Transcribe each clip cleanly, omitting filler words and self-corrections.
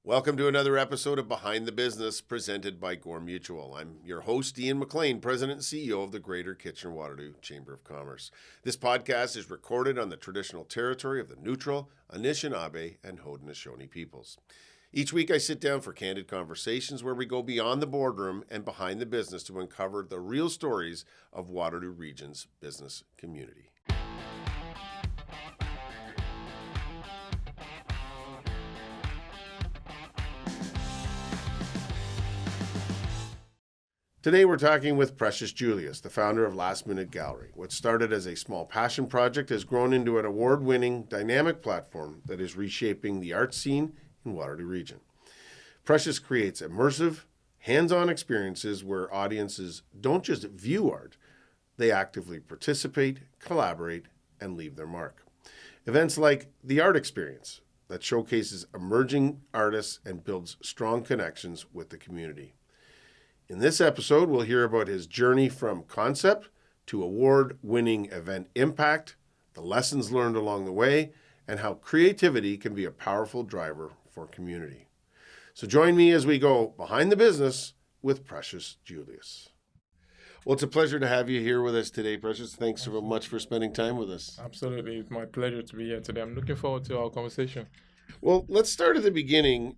Welcome to another episode of Behind the Business presented by Gore Mutual. I'm your host, Ian McLean, President and CEO of the Greater Kitchener-Waterloo Chamber of Commerce. This podcast is recorded on the traditional territory of the Neutral, Anishinaabe, and Haudenosaunee peoples. Each week I sit down for candid conversations where we go beyond the boardroom and behind the business to uncover the real stories of Waterloo Region's business community. Today we're talking with Precious Julius, the founder of Last Minute Gallery. What started as a small passion project has grown into an award-winning, dynamic platform that is reshaping the art scene in Waterloo Region. Precious creates immersive, hands-on experiences where audiences don't just view art, they actively participate, collaborate, and leave their mark. Events like the Art Experience that showcases emerging artists and builds strong connections with the community. In this episode, we'll hear about his journey from concept to award-winning event impact, the lessons learned along the way, and how creativity can be a powerful driver for community. So join me as we go behind the business with Precious Julius. Well, it's a pleasure to have you here with us today, Precious. Thanks so much for spending time with us. Absolutely. It's my pleasure to be here today. I'm looking forward to our conversation. Well, let's start at the beginning.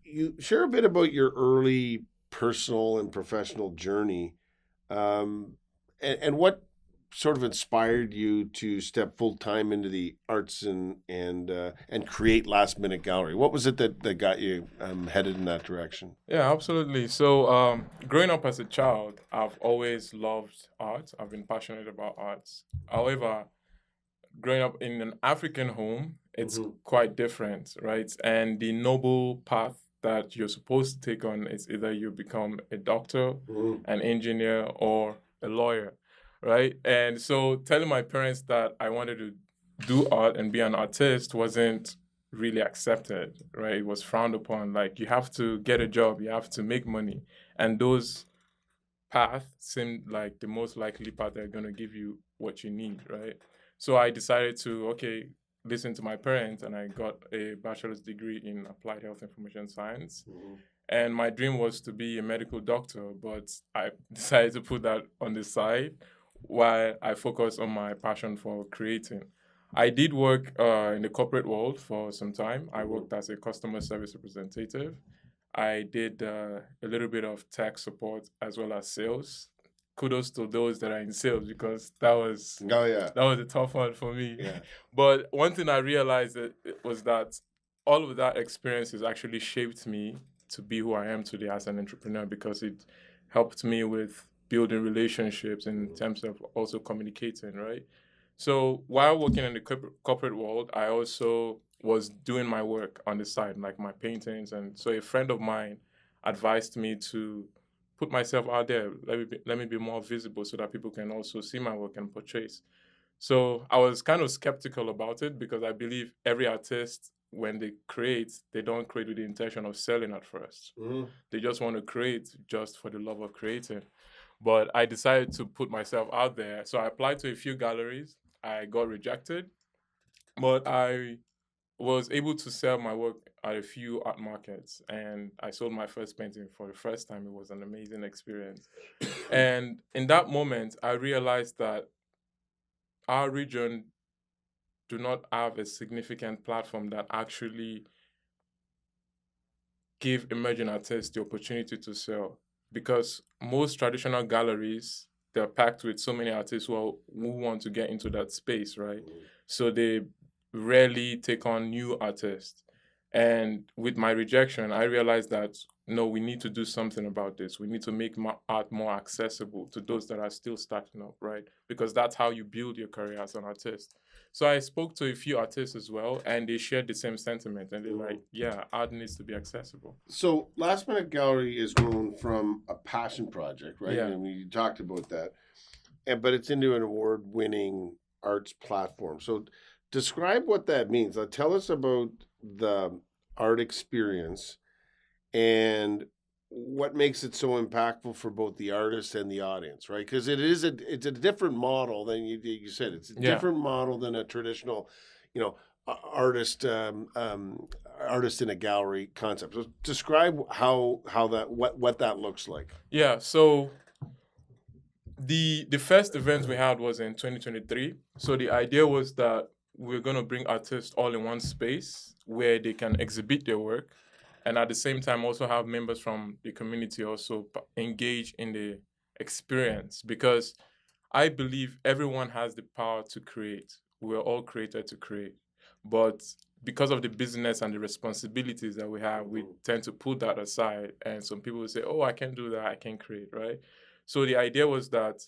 You share a bit about your early personal and professional journey, and what sort of inspired you to step full time into the arts and create Last Minute Gallery. What was it that got you headed in that direction? Yeah, absolutely. So, growing up as a child, I've always loved art. I've been passionate about arts. However, growing up in an African home, it's quite different, right? And the noble path that you're supposed to take on is either you become a doctor, an engineer, or a lawyer, right? And so telling my parents that I wanted to do art and be an artist wasn't really accepted, right? It was frowned upon. Like, you have to get a job, you have to make money. And those paths seemed like the most likely path that are going to give you what you need, right? So I decided to, listen to my parents, and I got a bachelor's degree in applied health information science. And my dream was to be a medical doctor, but I decided to put that on the side while I focused on my passion for creating. I did work in the corporate world for some time. I worked as a customer service representative. I did a little bit of tech support as well as sales. Kudos to those that are in sales, because that was a tough one for me. Yeah. But one thing I realized was that all of that experience has actually shaped me to be who I am today as an entrepreneur, because it helped me with building relationships in terms of also communicating, right? So while working in the corporate world, I also was doing my work on the side, like my paintings. And so a friend of mine advised me to put myself out there. Let me be more visible so that people can also see my work and purchase. So I was kind of skeptical about it, because I believe every artist, when they create, they don't create with the intention of selling at first. They just want to create just for the love of creating. But I decided to put myself out there. So I applied to a few galleries. I got rejected, but I was able to sell my work at a few art markets, and I sold my first painting for the first time. It was an amazing experience. And in that moment, I realized that our region do not have a significant platform that actually give emerging artists the opportunity to sell, because most traditional galleries, they're packed with so many artists who want to get into that space, right? So they rarely take on new artists. And with my rejection, I realized that, no, we need to do something about this. We need to make art more accessible to those that are still starting up, right? Because that's how you build your career as an artist. So I spoke to a few artists as well, and they shared the same sentiment. And they're like, yeah, art needs to be accessible. So Last Minute Gallery is grown from a passion project, right? Yeah. I mean, you talked about that, but it's into an award-winning arts platform. So describe what that means. Tell us about the art experience and what makes it so impactful for both the artist and the audience, right? Because it's a different model than you said. It's a different model than a traditional, artist artist in a gallery concept. So describe how that what that looks like. Yeah. So the first event we had was in 2023. So the idea was that we're going to bring artists all in one space where they can exhibit their work, and at the same time also have members from the community also engage in the experience, because I believe everyone has the power to create. We're all created to create. But because of the business and the responsibilities that we have, we tend to put that aside. And some people will say, oh, I can't do that. I can't create, right? So the idea was that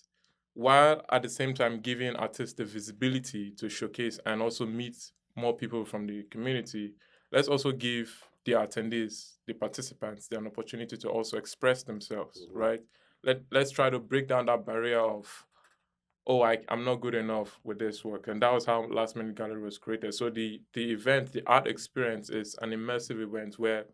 while at the same time giving artists the visibility to showcase and also meet more people from the community, let's also give the attendees, the participants, an opportunity to also express themselves, right? Let's try to break down that barrier of, oh, I'm not good enough with this work. And that was how Last Minute Gallery was created. So the event, the art experience, is an immersive event where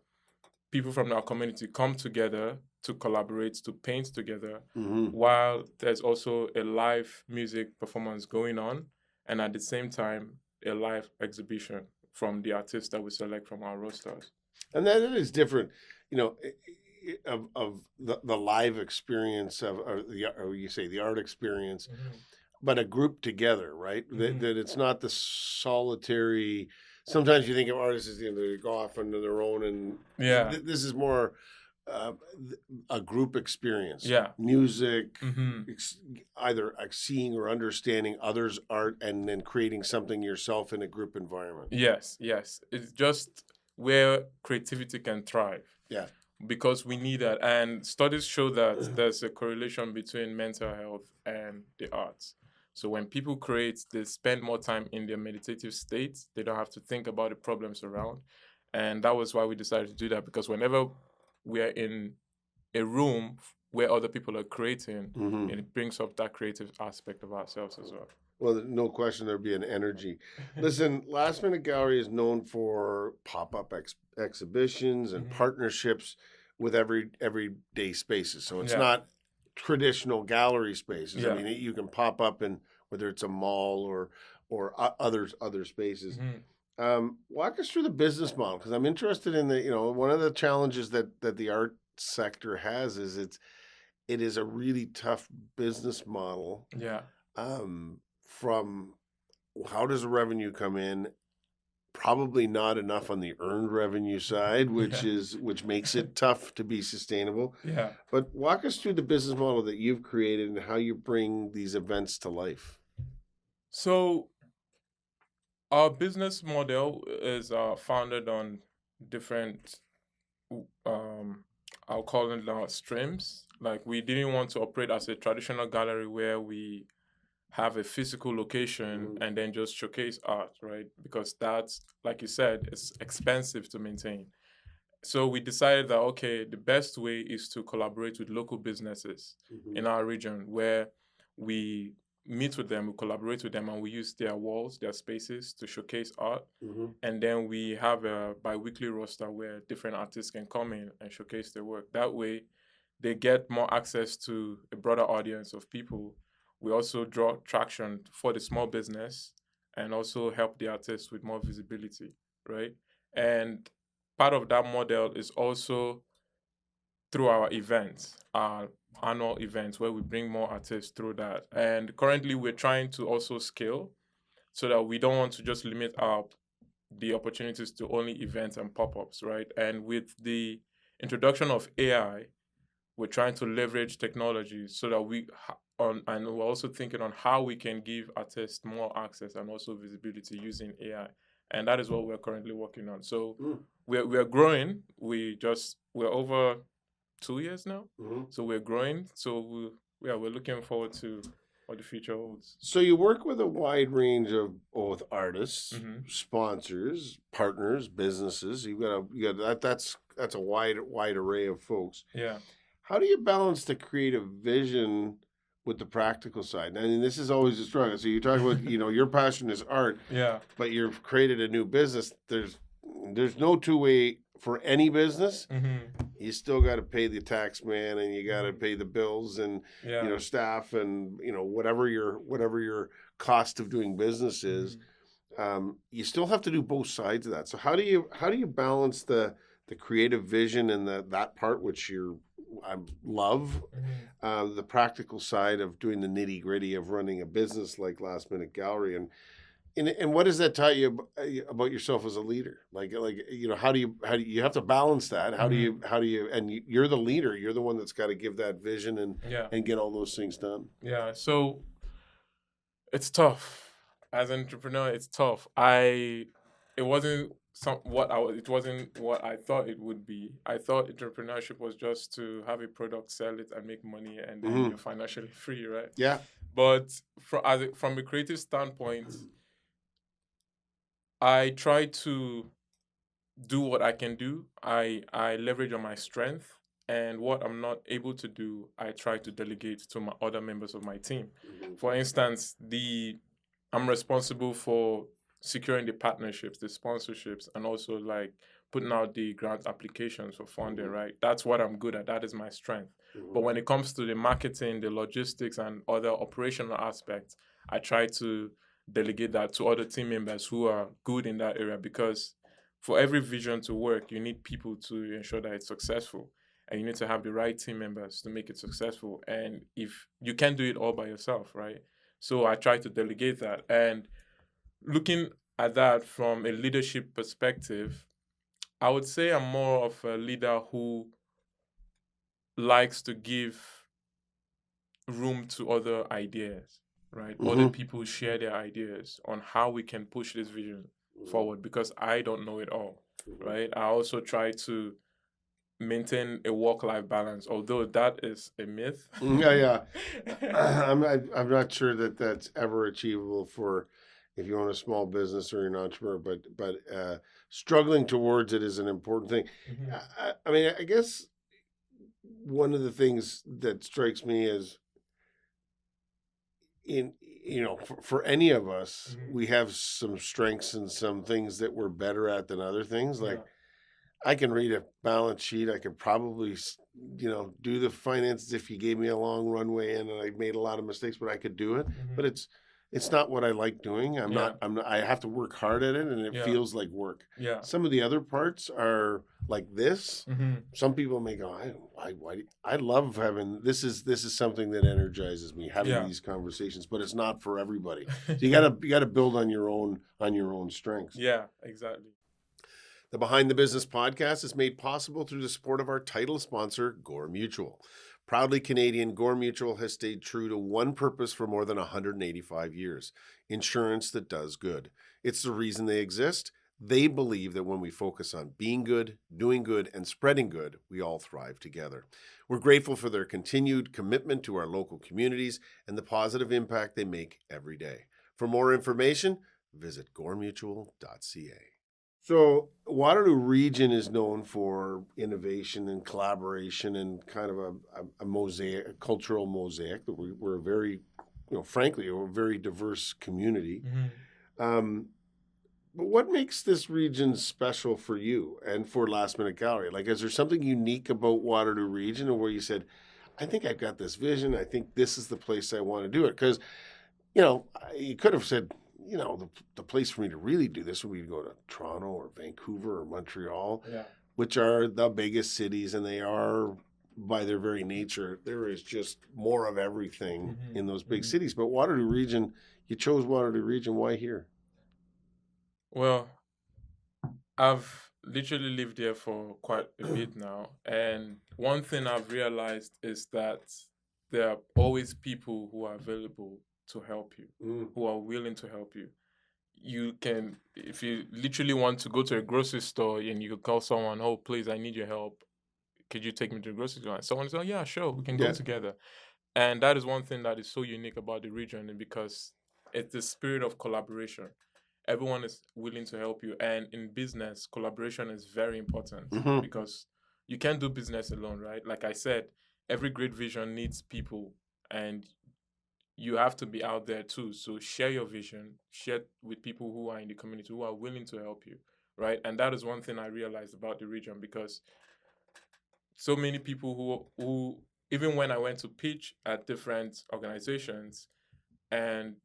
people from our community come together to collaborate, to paint together, while there's also a live music performance going on, and at the same time, a live exhibition from the artists that we select from our rosters. And that is different, you know, of the live experience or you say the art experience, but a group together, right? That it's not the solitary. Sometimes you think of artists as, you know, they go off into their own, and this is more a group experience. Yeah, music, either seeing or understanding others' art, and then creating something yourself in a group environment. Yes. It's just where creativity can thrive. Yeah. Because we need that. And studies show that there's a correlation between mental health and the arts. So when people create, they spend more time in their meditative state. They don't have to think about the problems around. And that was why we decided to do that, because whenever we are in a room where other people are creating, it brings up that creative aspect of ourselves as well. Well, no question there'd be an energy. Listen, Last Minute Gallery is known for pop-up exhibitions and partnerships with everyday spaces. So it's not traditional gallery spaces. I mean, you can pop up in whether it's a mall or other spaces. Walk us through the business model, because I'm interested in one of the challenges that the art sector has is it is a really tough business model. Yeah. From how does the revenue come in? Probably not enough on the earned revenue side, which makes it tough to be sustainable. Yeah. But walk us through the business model that you've created and how you bring these events to life. So our business model is founded on different, I'll call it now, streams. Like, we didn't want to operate as a traditional gallery where we have a physical location and then just showcase art, right? Because that's, like you said, it's expensive to maintain. So we decided that, okay, the best way is to collaborate with local businesses in our region, where we meet with them, we collaborate with them, and we use their walls, their spaces to showcase art. And then we have a bi-weekly roster where different artists can come in and showcase their work. That way, they get more access to a broader audience of people. We also draw traction for the small business and also help the artists with more visibility, right? And part of that model is also through our events, our annual events, where we bring more artists through that. And currently, we're trying to also scale so that we don't want to just limit the opportunities to only events and pop-ups, right? And with the introduction of AI, we're trying to leverage technology so that and we're also thinking on how we can give artists more access and also visibility using AI. And that is what we're currently working on. So we're growing. We're over 2 years now. So we're growing. So we're looking forward to what the future holds. So you work with a wide range of both artists, sponsors, partners, businesses. You got that's a wide array of folks. Yeah. How do you balance the creative vision with the practical side? I mean, this is always a struggle. So you talk about, your passion is art, but you've created a new business. There's no two-way for any business. You still got to pay the tax man, and you got to pay the bills, and staff, and whatever your cost of doing business is. you still have to do both sides of that. So how do you balance the creative vision and that part which I love, the practical side of doing the nitty gritty of running a business like Last Minute Gallery, and what does that tell you about yourself as a leader? Like how do you have to balance that? How do you and you're the leader. You're the one that's got to give that vision Yeah. and get all those things done. Yeah. So it's tough. As an entrepreneur, it's tough. It wasn't it wasn't what I thought it would be. I thought entrepreneurship was just to have a product, sell it, and make money, and then you're financially free, right? Yeah. But from a creative standpoint, I try to do what I can do. I leverage on my strength, and what I'm not able to do, I try to delegate to my other members of my team. For instance, I'm responsible for securing the partnerships, the sponsorships, and also like putting out the grant applications for funding, right? That's what I'm good at. That is my strength. But when it comes to the marketing, the logistics, and other operational aspects, I try to delegate that to other team members who are good in that area, because for every vision to work, you need people to ensure that it's successful. And you need to have the right team members to make it successful. And if you can't do it all by yourself, right? So I try to delegate that. And looking at that from a leadership perspective, I would say I'm more of a leader who likes to give room to other ideas, right? Other people share their ideas on how we can push this vision forward, because I don't know it all, right? I also try to maintain a work-life balance, although that is a myth. Yeah. I'm not sure that that's ever achievable for if you own a small business or you're an entrepreneur, but struggling towards it is an important thing. I mean, I guess one of the things that strikes me is for any of us, we have some strengths and some things that we're better at than other things. Like I can read a balance sheet. I could probably, do the finances if you gave me a long runway in, and I made a lot of mistakes, but I could do it. But it's not what I like doing. I'm not. I have to work hard at it, and it feels like work. Yeah. Some of the other parts are like this. Some people may go, I love having this. Is something that energizes me, having these conversations, but it's not for everybody. So you gotta build on your own strengths. Yeah, exactly. The Behind the Business podcast is made possible through the support of our title sponsor, Gore Mutual. Proudly Canadian, Gore Mutual has stayed true to one purpose for more than 185 years: insurance that does good. It's the reason they exist. They believe that when we focus on being good, doing good, and spreading good, we all thrive together. We're grateful for their continued commitment to our local communities and the positive impact they make every day. For more information, visit goremutual.ca. So Waterloo Region is known for innovation and collaboration and kind of a mosaic, a cultural mosaic. That we're a very, frankly, we're a very diverse community. But what makes this region special for you and for Last Minute Gallery? Like, is there something unique about Waterloo Region, or where you said, I think I've got this vision. I think this is the place I want to do it? Because, you could have said, the place for me to really do this would be to go to Toronto or Vancouver or Montreal, which are the biggest cities, and they are, by their very nature, there is just more of everything in those big cities. But Waterloo Region, you chose Waterloo Region. Why here? Well, I've literally lived here for quite a bit now, and one thing I've realized is that there are always people who are available to help you, who are willing to help you. You can, if you literally want to go to a grocery store and you could call someone, oh, please, I need your help. Could you take me to the grocery store? And someone says, oh, yeah, sure, we can go together. And that is one thing that is so unique about the region, because it's the spirit of collaboration. Everyone is willing to help you. And in business, collaboration is very important, because you can't do business alone, right? Like I said, every great vision needs people, and you have to be out there too. So share your vision, share with people who are in the community, who are willing to help you, right? And that is one thing I realized about the region, because so many people who even when I went to pitch at different organizations, and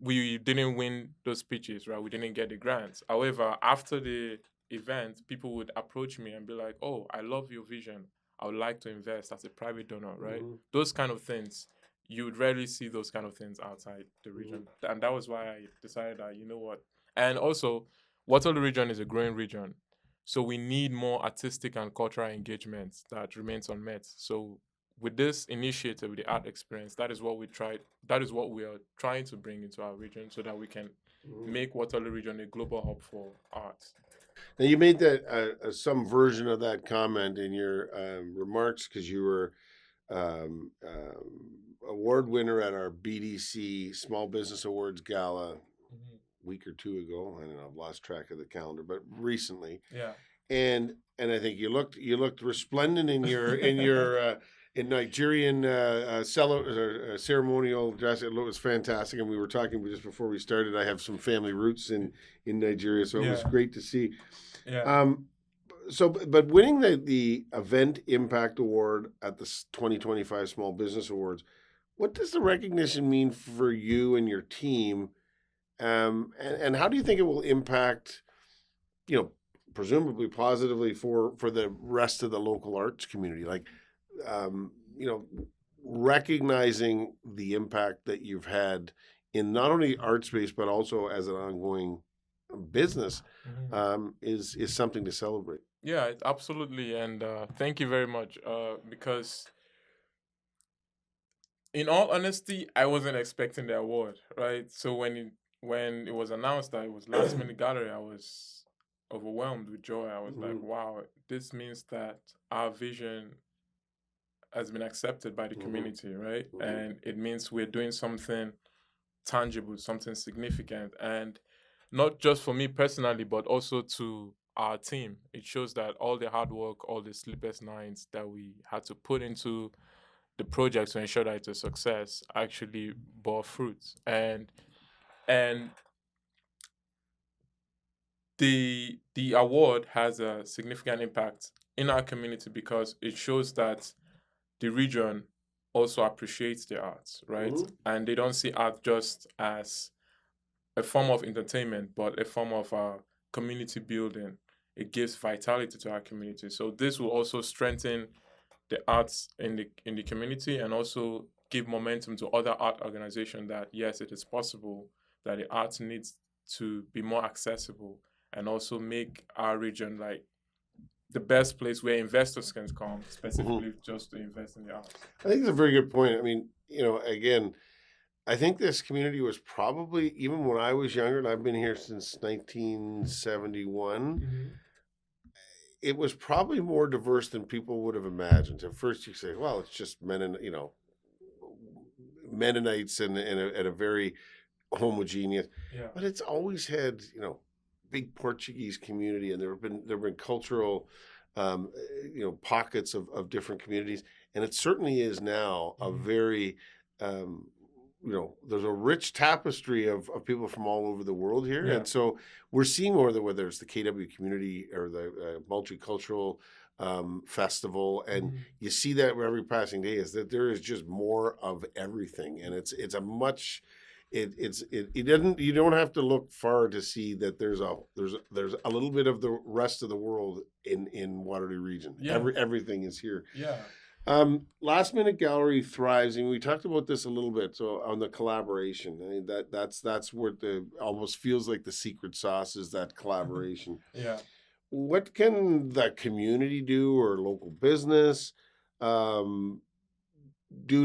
we didn't win those pitches, right? We didn't get the grants. However, after the event, people would approach me and be like, "Oh, I love your vision. I would like to invest as a private donor," right? Those kind of things. You would rarely see those kind of things outside the region. And that was why I decided that, you know what? And also, Waterloo Region is a growing region. So we need more artistic and cultural engagement that remains unmet. So with this initiative, with the art experience, that is what we are trying to bring into our region so that we can make Waterloo Region a global hub for art. Now you made that some version of that comment in your remarks because you were award winner at our BDC Small Business Awards Gala week or two ago. I don't know, I've lost track of the calendar, but recently. Yeah. And I think you looked resplendent in your in Nigerian ceremonial dress. It was fantastic, and we were talking just before we started. I have some family roots in Nigeria, so it was great to see. Yeah. So, but winning the Event Impact Award at the 2025 Small Business Awards, what does the recognition mean for you and your team? And how do you think it will impact, presumably positively for the rest of the local arts community? Like, recognizing the impact that you've had in not only art space, but also as an ongoing business is something to celebrate. Yeah, absolutely. And thank you very much. Because in all honesty, I wasn't expecting the award, right? So when it was announced that it was last minute gallery, I was overwhelmed with joy. I was like, wow, this means that our vision has been accepted by the community, right? And it means we're doing something tangible, something significant. And not just for me personally, but also to our team. It shows that all the hard work, all the sleepless nights that we had to put into the project to ensure that it's a success actually bore fruits. And the award has a significant impact in our community because it shows that the region also appreciates the arts, right? And they don't see art just as a form of entertainment, but a form of community building. It gives vitality to our community. So this will also strengthen the arts in the community and also give momentum to other art organizations that yes, it is possible that the arts needs to be more accessible and also make our region like the best place where investors can come specifically just to invest in the arts. I think it's a very good point. I mean, again, I think this community was probably, even when I was younger, and I've been here since 1971, it was probably more diverse than people would have imagined. At first you say, well, it's just Mennonites and a very homogeneous, but it's always had, big Portuguese community, and there have been cultural, pockets of different communities, and it certainly is now a very, there's a rich tapestry of people from all over the world here, and so we're seeing more than whether it's the KW community or the multicultural festival, and you see that every passing day is that there is just more of everything, and it's a much. You don't have to look far to see that there's a little bit of the rest of the world in Waterloo Region. Everything is here. Last Minute Gallery thrives, and we talked about this a little bit. So on the collaboration, I mean, that's where almost feels like the secret sauce is that collaboration. What can the community do or local business do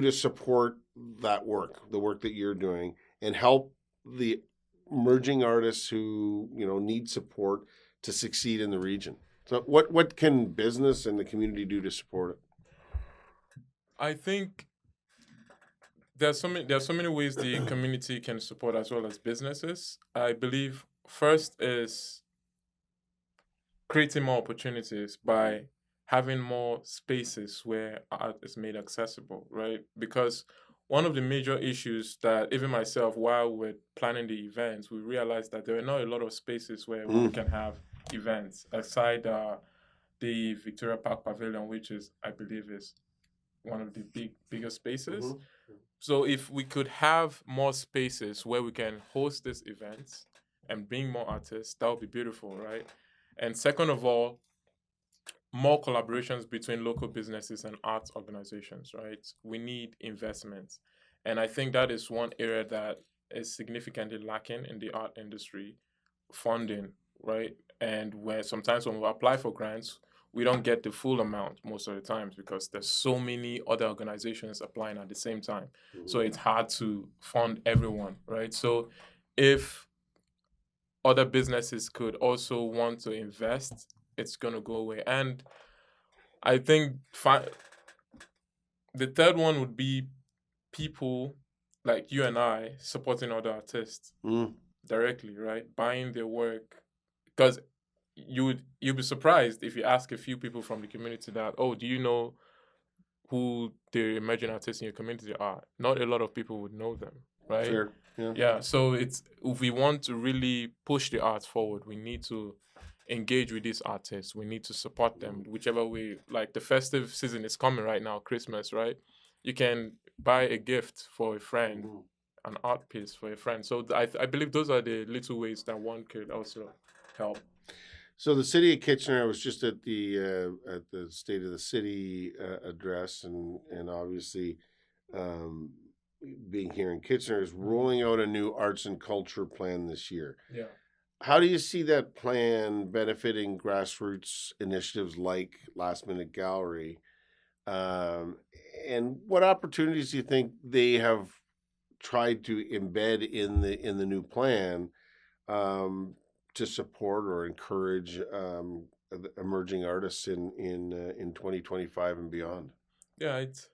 to support that work, the work that you're doing, and help the emerging artists who need support to succeed in the region? So what can business and the community do to support it? I think there's so many ways the community can support as well as businesses. I believe first is creating more opportunities by having more spaces where art is made accessible, right? Because one of the major issues that even myself, while we're planning the events, we realized that there are not a lot of spaces where we can have events aside the Victoria Park Pavilion, which is, I believe, is one of the biggest spaces. So if we could have more spaces where we can host these events and bring more artists, that would be beautiful, right? And second of all, more collaborations between local businesses and arts organizations, right? We need investments. And I think that is one area that is significantly lacking in the art industry, funding, right? And where sometimes when we apply for grants, we don't get the full amount most of the times because there's so many other organizations applying at the same time. So it's hard to fund everyone, right? So if other businesses could also want to invest, it's going to go away. And I think the third one would be people like you and I supporting other artists directly, right? Buying their work, because you'd be surprised if you ask a few people from the community that, oh, do you know who the emerging artists in your community are? Not a lot of people would know them, right? Fair. Yeah. Yeah. So it's if we want to really push the arts forward, we need to engage with these artists. We need to support them whichever way. Like the festive season is coming right now, Christmas, right? You can buy a gift for a friend, an art piece for a friend. So I believe those are the little ways that one could also help. So the city of Kitchener, I was just at the State of the City address, and obviously, being here in Kitchener is rolling out a new arts and culture plan this year. Yeah. How do you see that plan benefiting grassroots initiatives like Last Minute Gallery? And what opportunities do you think they have tried to embed in the new plan to support or encourage emerging artists in 2025 and beyond? Yeah, it's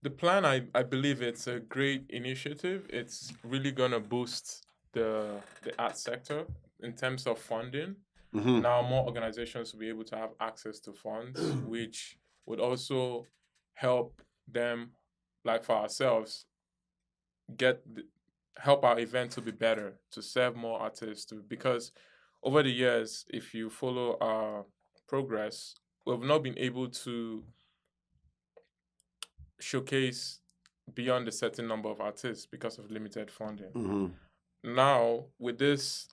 the plan. I believe it's a great initiative. It's really gonna boost the art sector in terms of funding. Now more organizations will be able to have access to funds, which would also help them, like for ourselves, help our event to be better, to serve more artists. Because over the years, if you follow our progress, we've not been able to showcase beyond a certain number of artists because of limited funding. Now, with this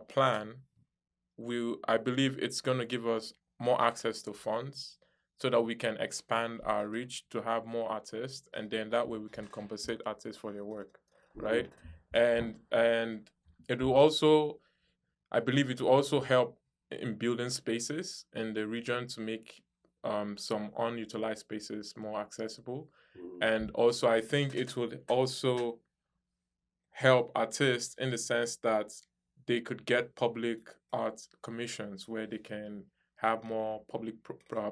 plan, I believe it's going to give us more access to funds so that we can expand our reach to have more artists, and then that way we can compensate artists for their work, right? And it will also, I believe it will also help in building spaces in the region to make some unutilized spaces more accessible. And also, I think it would also help artists in the sense that they could get public art commissions where they can have more public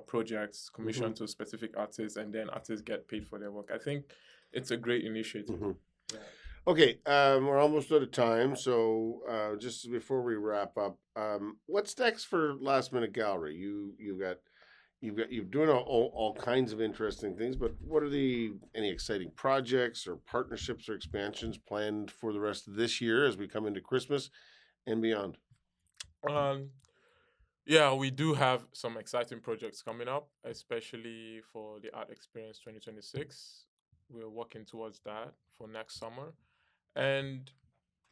projects commissioned to specific artists, and then artists get paid for their work. I think it's a great initiative. Yeah. Okay, we're almost out of time, so just before we wrap up, what's next for Last Minute Gallery? You're doing all kinds of interesting things, but what are any exciting projects or partnerships or expansions planned for the rest of this year as we come into Christmas and beyond? Yeah, we do have some exciting projects coming up, especially for the Art Experience 2026. We're working towards that for next summer. And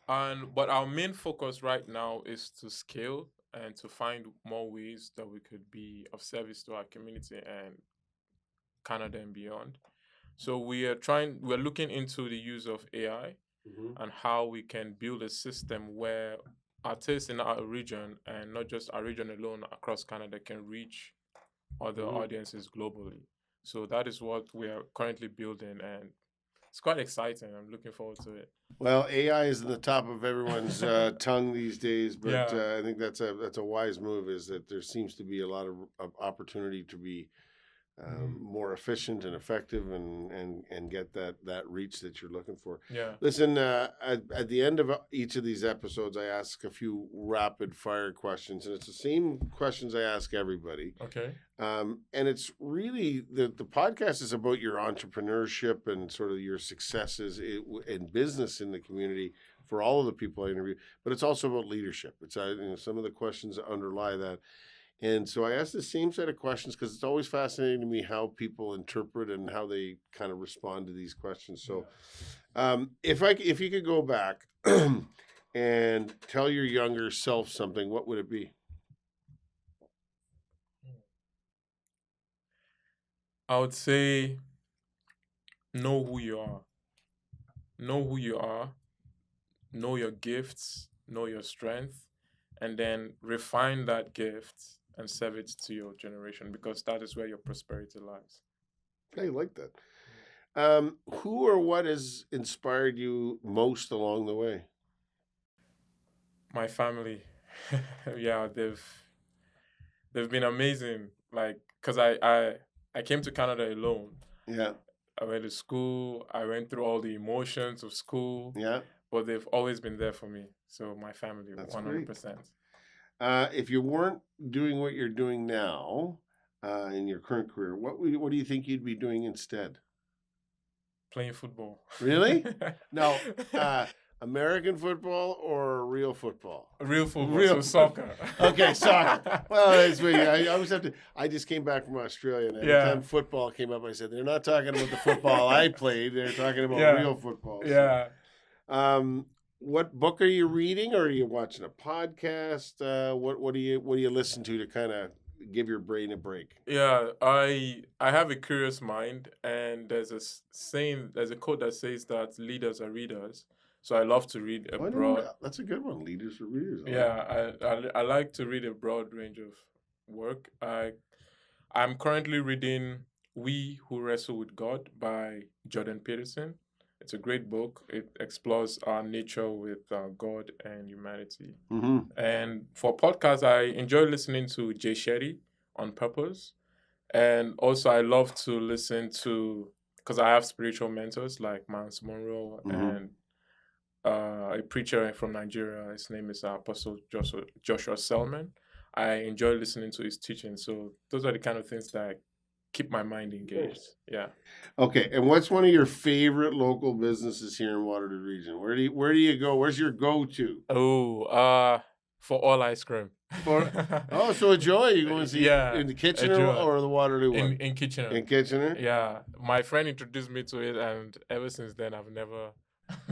but our main focus right now is to scale and to find more ways that we could be of service to our community and Canada and beyond. So we're looking into the use of AI and how we can build a system where artists in our region, and not just our region alone, across Canada, can reach other audiences globally. So that is what we are currently building, and it's quite exciting. I'm looking forward to it. Well, AI is in the top of everyone's tongue these days, but I think that's a wise move. Is that there seems to be a lot of opportunity to be more efficient and effective, and get that reach that you're looking for. Yeah. Listen, at the end of each of these episodes, I ask a few rapid fire questions, and it's the same questions I ask everybody. Okay. And it's really the podcast is about your entrepreneurship and sort of your successes in business in the community for all of the people I interview, but it's also about leadership. It's some of the questions that underlie that. And so I asked the same set of questions because it's always fascinating to me how people interpret and how they kind of respond to these questions. So if you could go back and tell your younger self something, what would it be? I would say know who you are. Know who you are, know your gifts, know your strength, and then refine that gift and serve it to your generation because that is where your prosperity lies. I like that. Who or what has inspired you most along the way? My family, yeah, they've been amazing. Like, cause I came to Canada alone. Yeah, I went to school. I went through all the emotions of school, yeah, but they've always been there for me. So my family, that's great. 100%. If you weren't doing what you're doing now in your current career, what do you think you'd be doing instead? Playing football. Really? No, American football or real football? Real football, Real so soccer. Okay, soccer. Well, that's what I always have to. I just came back from Australia, and every Yeah. time football came up, I said they're not talking about the football I played. They're talking about Yeah. real football. So, Yeah. what book are you reading, or are you watching a podcast? What do you listen to kind of give your brain a break? Yeah, I have a curious mind, and there's there's a quote that says that leaders are readers. So I love to read a broad. That's a good one. Leaders or readers. Yeah, I like to read a broad range of work. I'm currently reading We Who Wrestle with God by Jordan Peterson. It's a great book. It explores our nature with God and humanity. Mm-hmm. And for podcasts, I enjoy listening to Jay Shetty on Purpose. And also, I love to listen to, because I have spiritual mentors like Miles Monroe and a preacher from Nigeria. His name is Apostle Joshua Selman. I enjoy listening to his teaching. So those are the kind of things that keep my mind engaged. Yeah. Okay, and what's one of your favorite local businesses here in Waterloo Region? Where do you go? Where's your go-to? Oh, for all ice cream. So a Joy. You going to see in the Kitchener Joy. or the Waterloo one? In Kitchener. In Kitchener? Yeah. My friend introduced me to it, and ever since then, I've never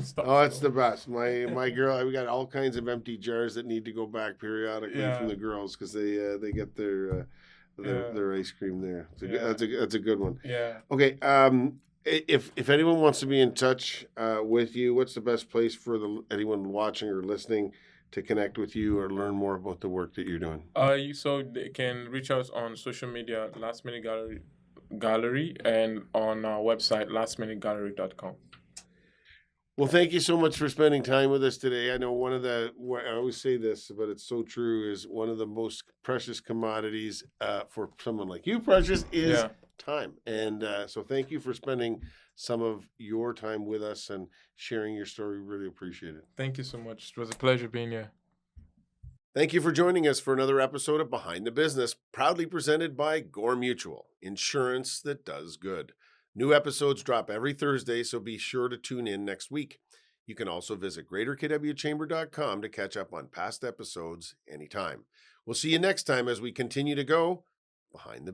stopped. Oh, it's the best. My girl, we got all kinds of empty jars that need to go back periodically from the girls because they get their ice cream there. That's a good one. Yeah. Okay. If anyone wants to be in touch with you, what's the best place for anyone watching or listening to connect with you or learn more about the work that you're doing? So they can reach us on social media, Last Minute Gallery, and on our website, lastminutegallery.com. Well, thank you so much for spending time with us today. I know I always say this, but it's so true, is one of the most precious commodities for someone like you, Precious, is time. And so thank you for spending some of your time with us and sharing your story. Really appreciate it. Thank you so much. It was a pleasure being here. Thank you for joining us for another episode of Behind the Business, proudly presented by Gore Mutual, insurance that does good. New episodes drop every Thursday, so be sure to tune in next week. You can also visit greaterkwchamber.com to catch up on past episodes anytime. We'll see you next time as we continue to go Behind the Business.